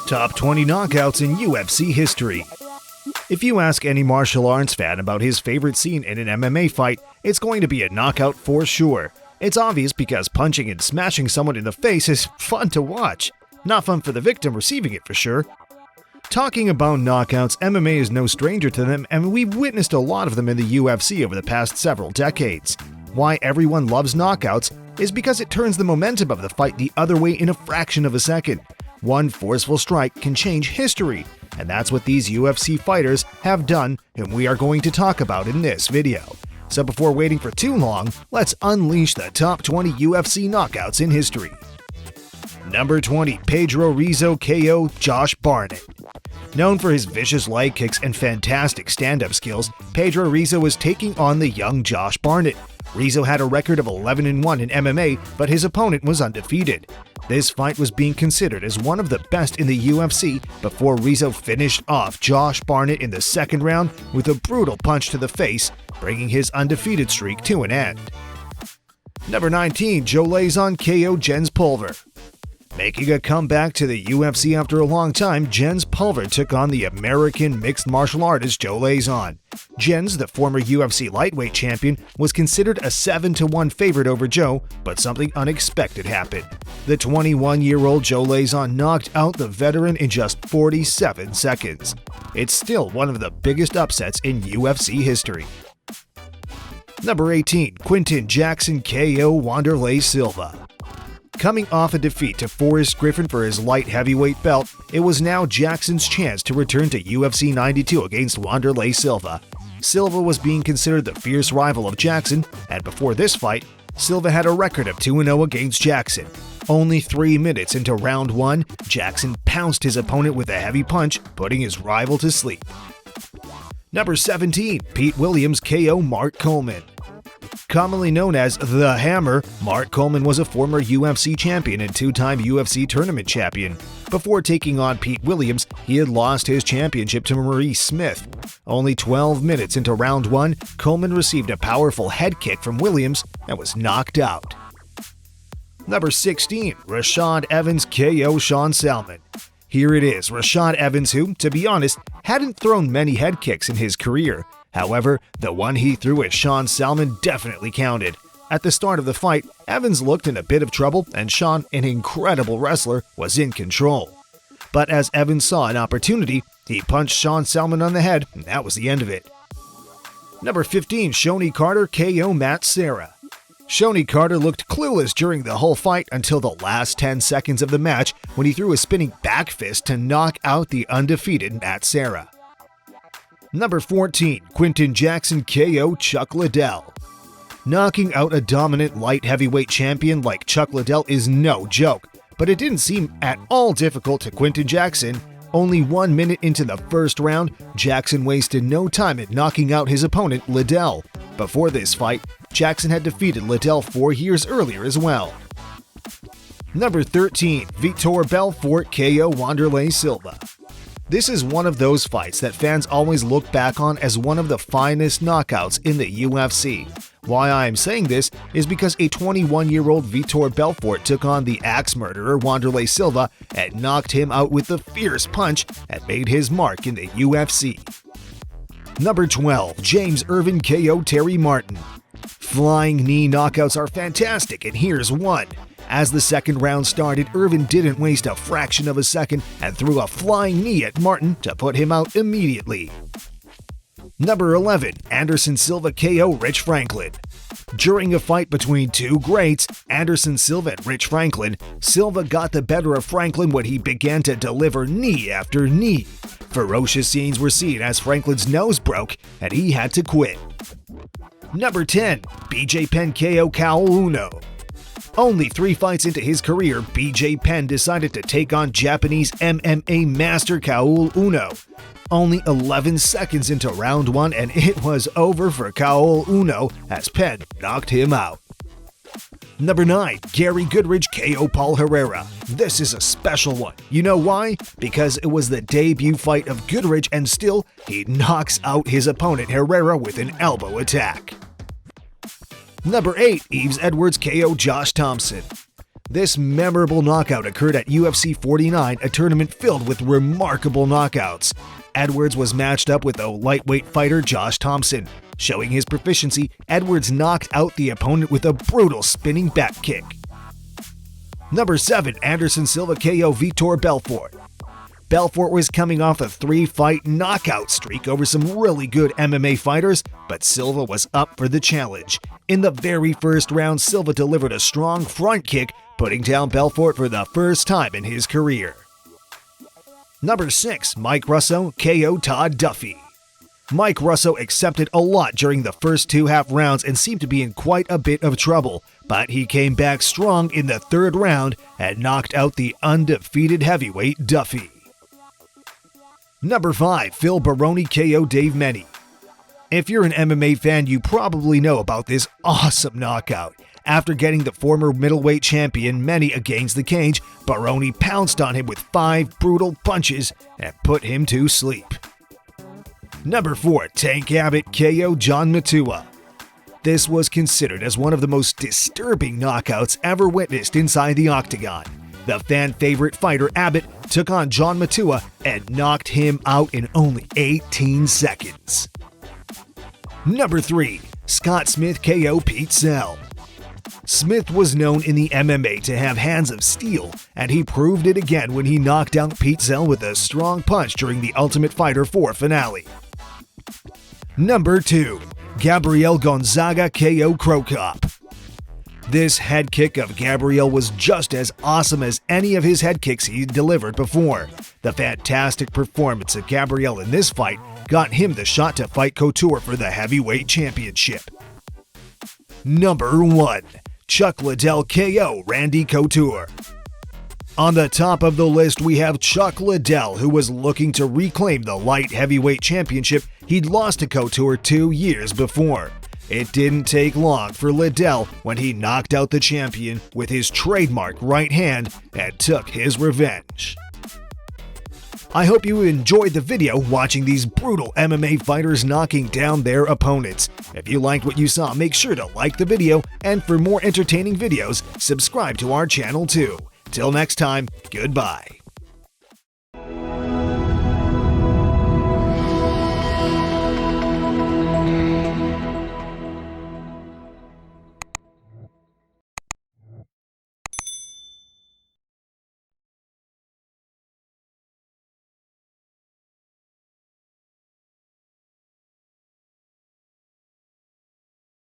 Top 20 knockouts in UFC history. If you ask any martial arts fan about his favorite scene in an MMA fight, it's going to be a knockout for sure. It's obvious because punching and smashing someone in the face is fun to watch. Not fun for the victim receiving it for sure. Talking about knockouts, MMA is no stranger to them, and we've witnessed a lot of them in the UFC over the past several decades. Why everyone loves knockouts is because it turns the momentum of the fight the other way in a fraction of a second. One forceful strike can change history, and that's what these UFC fighters have done, and we are going to talk about in this video. So before waiting for too long, let's unleash the top 20 UFC knockouts in history. Number 20. Pedro Rizzo KO Josh Barnett. Known for his vicious leg kicks and fantastic stand-up skills, Pedro Rizzo was taking on the young Josh Barnett. Rizzo had a record of 11-1 in MMA, but his opponent was undefeated. This fight was being considered as one of the best in the UFC before Rizzo finished off Josh Barnett in the second round with a brutal punch to the face, bringing his undefeated streak to an end. Number 19. Joe Lauzon KO Jens Pulver. Making a comeback to the UFC after a long time, Jens Pulver took on the American mixed martial artist Joe Lauzon. Jens, the former UFC lightweight champion, was considered a 7-1 favorite over Joe, but something unexpected happened. The 21-year-old Joe Lauzon knocked out the veteran in just 47 seconds. It's still one of the biggest upsets in UFC history. Number 18. Quinton Jackson KO Wanderlei Silva. Coming off a defeat to Forrest Griffin for his light heavyweight belt, it was now Jackson's chance to return to UFC 92 against Wanderlei Silva. Silva was being considered the fierce rival of Jackson, and before this fight, Silva had a record of 2-0 against Jackson. Only 3 minutes into round 1, Jackson pounced his opponent with a heavy punch, putting his rival to sleep. Number 17. Pete Williams KO Mark Coleman. Commonly known as The Hammer, Mark Coleman was a former UFC champion and two-time UFC tournament champion. Before taking on Pete Williams, he had lost his championship to Maurice Smith. Only 12 minutes into round 1, Coleman received a powerful head kick from Williams and was knocked out. Number 16. Rashad Evans KO Sean Salmon. Here it is, Rashad Evans, who, to be honest, hadn't thrown many head kicks in his career. However, the one he threw at Sean Salmon definitely counted. At the start of the fight, Evans looked in a bit of trouble, and Sean, an incredible wrestler, was in control. But as Evans saw an opportunity, he punched Sean Salmon on the head, and that was the end of it. Number 15. Shoney Carter KO Matt Serra. Shoney Carter looked clueless during the whole fight until the last 10 seconds of the match when he threw a spinning back fist to knock out the undefeated Matt Serra. Number 14. Quinton Jackson KO Chuck Liddell. Knocking out a dominant light heavyweight champion like Chuck Liddell is no joke, but it didn't seem at all difficult to Quinton Jackson. Only 1 minute into the first round, Jackson wasted no time at knocking out his opponent Lidell. Before this fight, Jackson had defeated Lidell 4 years earlier as well. Number 13. Vitor Belfort KO Wanderlei Silva. This is one of those fights that fans always look back on as one of the finest knockouts in the UFC. Why I'm saying this is because a 21-year-old Vitor Belfort took on the axe murderer Wanderlei Silva and knocked him out with a fierce punch that made his mark in the UFC. Number 12. James Irvin KO Terry Martin. Flying knee knockouts are fantastic, and here's one. As the second round started, Irvin didn't waste a fraction of a second and threw a flying knee at Martin to put him out immediately. Number 11. Anderson Silva KO Rich Franklin. During a fight between two greats, Anderson Silva and Rich Franklin, Silva got the better of Franklin when he began to deliver knee after knee. Ferocious scenes were seen as Franklin's nose broke and he had to quit. Number 10. Penn KO Caol Uno. Only 3 fights into his career, Penn decided to take on Japanese MMA master Caol Uno. Only 11 seconds into round 1 and it was over for Caol Uno as Penn knocked him out. Number 9. Gary Goodridge KO Paul Herrera. This is a special one. You know why? Because it was the debut fight of Goodridge and still he knocks out his opponent Herrera with an elbow attack. Number 8. Yves Edwards KO Josh Thompson. This memorable knockout occurred at UFC 49, a tournament filled with remarkable knockouts. Edwards was matched up with the lightweight fighter Josh Thompson. Showing his proficiency, Edwards knocked out the opponent with a brutal spinning back kick. Number 7. Anderson Silva KO Vitor Belfort. Belfort was coming off a 3-fight knockout streak over some really good MMA fighters, but Silva was up for the challenge. In the very first round, Silva delivered a strong front kick, putting down Belfort for the first time in his career. Number 6. Mike Russow KO Todd Duffee. Mike Russow accepted a lot during the first 2 half rounds and seemed to be in quite a bit of trouble, but he came back strong in the 3rd round and knocked out the undefeated heavyweight Duffee. Number 5. Phil Baroni KO Dave Menne. If you're an MMA fan, you probably know about this awesome knockout. After getting the former middleweight champion Menne against the cage, Baroni pounced on him with 5 brutal punches and put him to sleep. Number 4. Tank Abbott KO John Matua. This was considered as one of the most disturbing knockouts ever witnessed inside the octagon. The fan-favorite fighter Abbott took on John Matua and knocked him out in only 18 seconds. Number 3. Scott Smith KO Pete Zell. Smith was known in the MMA to have hands of steel, and he proved it again when he knocked out Pete Zell with a strong punch during the Ultimate Fighter 4 finale. Number 2. Gabriel Gonzaga KO Krokop. This head kick of Gabriel was just as awesome as any of his head kicks he delivered before. The fantastic performance of Gabriel in this fight got him the shot to fight Couture for the heavyweight championship. Number 1. Chuck Liddell KO Randy Couture. On the top of the list, we have Chuck Liddell, who was looking to reclaim the light heavyweight championship he'd lost to Couture 2 years before. It didn't take long for Liddell when he knocked out the champion with his trademark right hand and took his revenge. I hope you enjoyed the video watching these brutal MMA fighters knocking down their opponents. If you liked what you saw, make sure to like the video, and for more entertaining videos, subscribe to our channel too. Till next time, goodbye.